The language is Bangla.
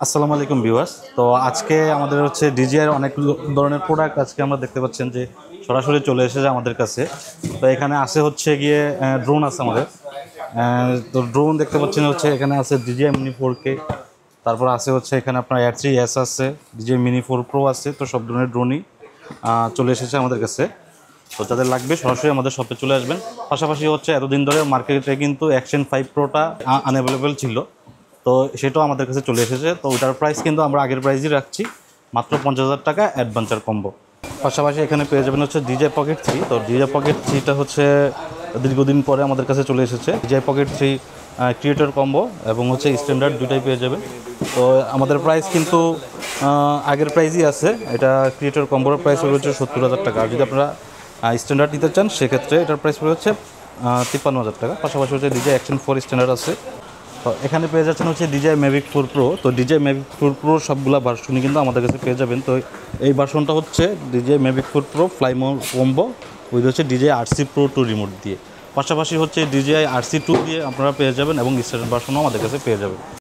আসসালামু আলাইকুম ভিউয়ার্স। তো আজকে আমাদের হচ্ছে ডিজিআই অনেক ধরনের প্রোডাক্ট আজকে আমরা দেখতে পাচ্ছেন যে সরাসরি চলে এসেছে আমাদের কাছে। তো এখানে আছে হচ্ছে গিয়ে ড্রোন আছে আমাদের। তো ড্রোন দেখতে পাচ্ছেন হচ্ছে এখানে আছে ডিজিআই মিনি 4K, তারপর আছে হচ্ছে এখানে আপনার R3S আছে, ডিজিআই মিনি 4 Pro আছে। তো সব ধরনের ড্রোনই চলে এসেছে আমাদের কাছে। তো যাদের লাগবে সরাসরি আমাদের শপে চলে আসবেন। পাশাপাশি হচ্ছে এতদিন ধরে মার্কেটে কিন্তু অ্যাকশন 5 প্রোটা আনঅ্যাভেলেবেল ছিল, তো সেটাও আমাদের কাছে চলে এসেছে। তো ওটার প্রাইস কিন্তু আমরা আগের প্রাইসই রাখছি, মাত্র 50,000 টাকা অ্যাডভেঞ্চার কম্বো। পাশাপাশি এখানে পেয়ে যাবেন হচ্ছে ডিজিআই পকেট 3। তো ডিজিআই পকেট 3টা হচ্ছে দীর্ঘদিন পরে আমাদের কাছে চলে এসেছে। ডিজিআই পকেট 3 ক্রিয়েটর কম্বো এবং হচ্ছে স্ট্যান্ডার্ড দুটাই পেয়ে যাবেন। তো আমাদের প্রাইস কিন্তু আগের প্রাইসই আছে। এটা ক্রিয়েটর কম্বোর প্রাইস হচ্ছে 70,000 টাকা। আর যদি আপনারা স্ট্যান্ডার্ড নিতে চান সেক্ষেত্রে এটার প্রাইস পড়ে হচ্ছে 53,000 টাকা। পাশাপাশি হচ্ছে ডিজিআই অ্যাকশন 4 স্ট্যান্ডার্ড আছে। তো এখানে পেয়ে যাচ্ছেন হচ্ছে ডিজিআই ম্যাভিক 4 প্রো। তো ডিজিআই ম্যাভিক 4 প্রো সবগুলো ভার্সনই কিন্তু আমাদের কাছে পেয়ে যাবেন। তো এই ভার্সনটা হচ্ছে DJI Mavic 4 pro Fly More combo with হচ্ছে ডিজিআই RC Pro 2 রিমোট দিয়ে। পাশাপাশি হচ্ছে ডিজিআই RC 2 দিয়ে আপনারা পেয়ে যাবেন এবং স্ট্যান্ডার্ড ভার্সনও আমাদের কাছে পেয়ে যাবেন।